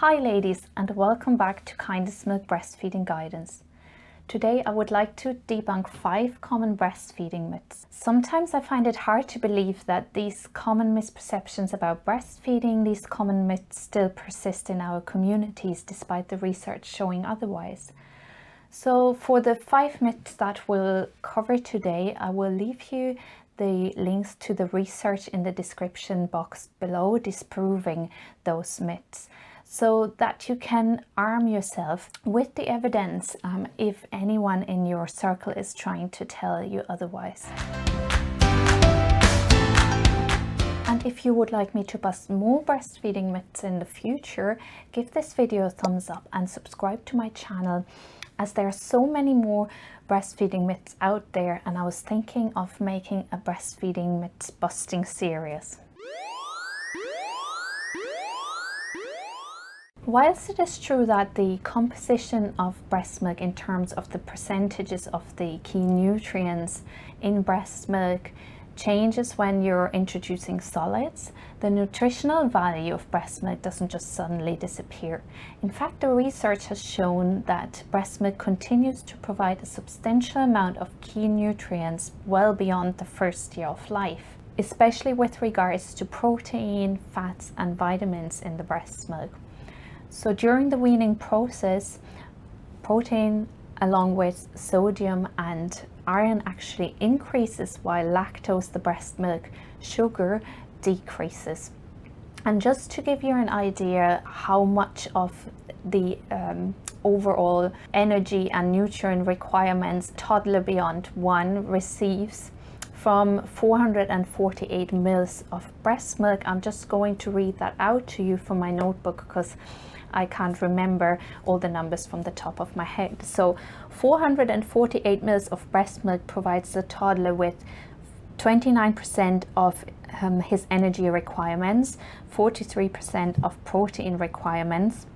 Hi ladies, and welcome back to Kindest Milk Breastfeeding Guidance. Today I would like to debunk 5 common breastfeeding myths. Sometimes I find it hard to believe that these common misperceptions about breastfeeding, these common myths still persist in our communities despite the research showing otherwise. So for the 5 myths that we'll cover today, I will leave you the links to the research in the description box below disproving those myths, so that you can arm yourself with the evidence if anyone in your circle is trying to tell you otherwise. And if you would like me to bust more breastfeeding myths in the future, give this video a thumbs up and subscribe to my channel, as there are so many more breastfeeding myths out there, and I was thinking of making a breastfeeding myths busting series. Whilst it is true that the composition of breast milk in terms of the percentages of the key nutrients in breast milk changes when you're introducing solids, the nutritional value of breast milk doesn't just suddenly disappear. In fact, the research has shown that breast milk continues to provide a substantial amount of key nutrients well beyond the first year of life, especially with regards to protein, fats and vitamins in the breast milk. So during the weaning process, protein along with sodium and iron actually increases, while lactose, the breast milk sugar, decreases. And just to give you an idea how much of the overall energy and nutrient requirements toddler beyond 1 receives from 448 mils of breast milk, I'm just going to read that out to you from my notebook because I can't remember all the numbers from the top of my head. So 448 mils of breast milk provides the toddler with 29% of his energy requirements, 43% of protein requirements,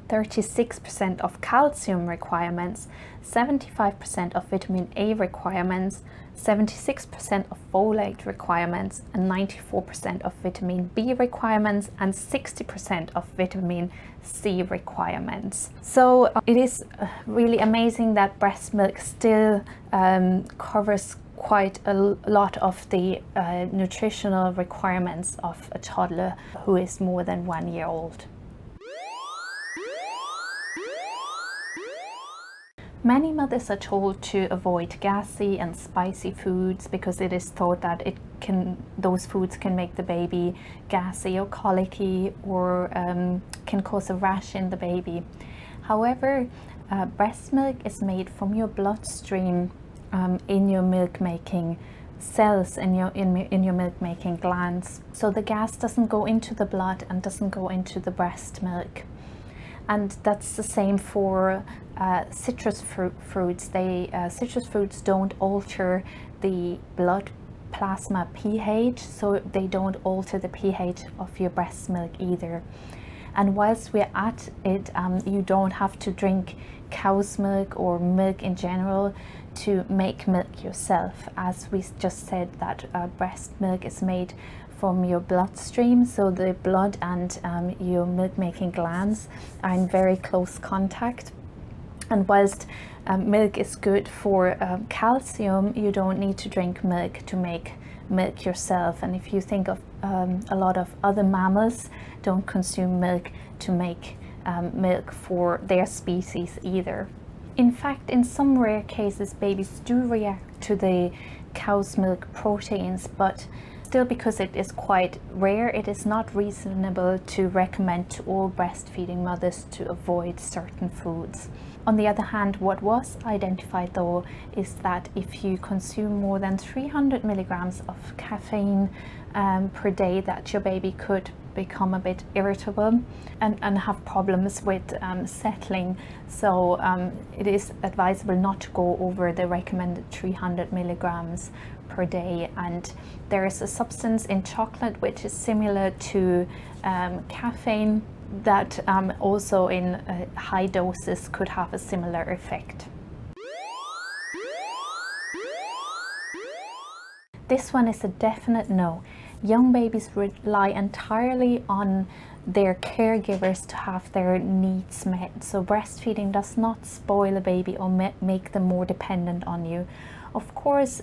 36% of calcium requirements, 75% of vitamin A requirements, 76% of folate requirements, and 94% of vitamin B requirements, and 60% of vitamin C requirements. So it is really amazing that breast milk still covers quite a lot of the nutritional requirements of a toddler who is more than 1 year old. Many mothers are told to avoid gassy and spicy foods because it is thought that those foods can make the baby gassy or colicky, or can cause a rash in the baby. However, breast milk is made from your bloodstream in your milk making cells, in your milk making glands. So the gas doesn't go into the blood and doesn't go into the breast milk. And that's the same for citrus fruits. Citrus fruits don't alter the blood plasma pH, so they don't alter the pH of your breast milk either. And whilst we're at it, you don't have to drink cow's milk or milk in general to make milk yourself. As we just said, that breast milk is made from your bloodstream, so the blood and your milk making glands are in very close contact. And whilst milk is good for calcium, you don't need to drink milk to make milk yourself. And if you think of a lot of other mammals don't consume milk to make milk for their species either. In fact, in some rare cases, babies do react to the cow's milk proteins, but still, because it is quite rare, it is not reasonable to recommend to all breastfeeding mothers to avoid certain foods. On the other hand, what was identified though is that if you consume more than 300 milligrams of caffeine per day, that your baby could become a bit irritable and have problems with settling. So it is advisable not to go over the recommended 300 milligrams per day. And there is a substance in chocolate which is similar to caffeine that also in high doses could have a similar effect. This one is a definite no. Young babies rely entirely on their caregivers to have their needs met. So breastfeeding does not spoil a baby or make them more dependent on you. Of course,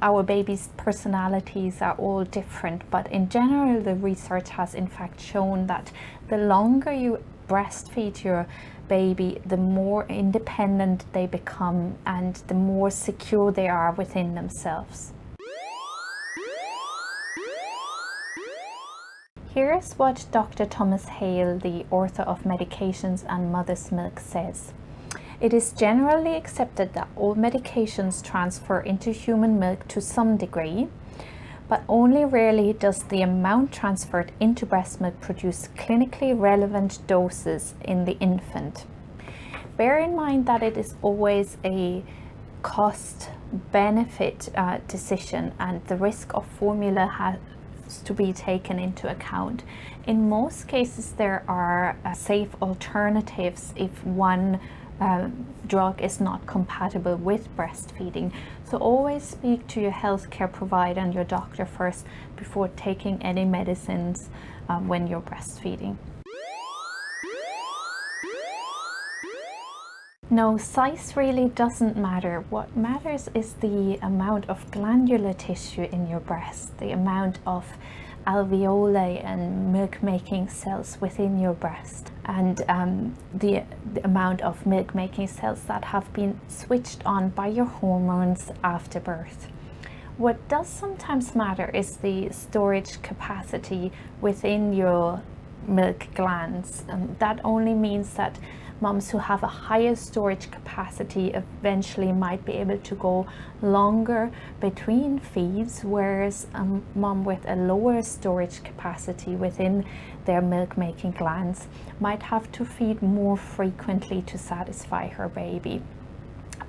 our babies' personalities are all different, but in general the research has in fact shown that the longer you breastfeed your baby, the more independent they become and the more secure they are within themselves. Here's what Dr. Thomas Hale, the author of Medications and Mother's Milk, says. It is generally accepted that all medications transfer into human milk to some degree, but only rarely does the amount transferred into breast milk produce clinically relevant doses in the infant. Bear in mind that it is always a cost-benefit decision, and the risk of formula has to be taken into account. In most cases, there are safe alternatives if one drug is not compatible with breastfeeding. So always speak to your healthcare provider and your doctor first before taking any medicines when you're breastfeeding. No, size really doesn't matter. What matters is the amount of glandular tissue in your breast, the amount of alveoli and milk-making cells within your breast, and the amount of milk-making cells that have been switched on by your hormones after birth. What does sometimes matter is the storage capacity within your milk glands. That only means that moms who have a higher storage capacity eventually might be able to go longer between feeds, whereas a mom with a lower storage capacity within their milk-making glands might have to feed more frequently to satisfy her baby.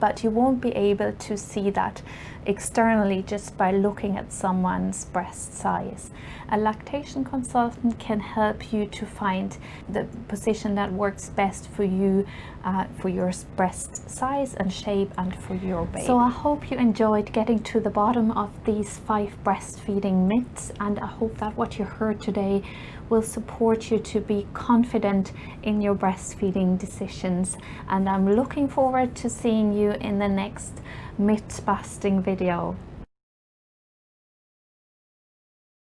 But you won't be able to see that externally just by looking at someone's breast size. A lactation consultant can help you to find the position that works best for you, for your breast size and shape and for your baby. So I hope you enjoyed getting to the bottom of these 5 breastfeeding myths, and I hope that what you heard today will support you to be confident in your breastfeeding decisions. And I'm looking forward to seeing you in the next myth-busting video.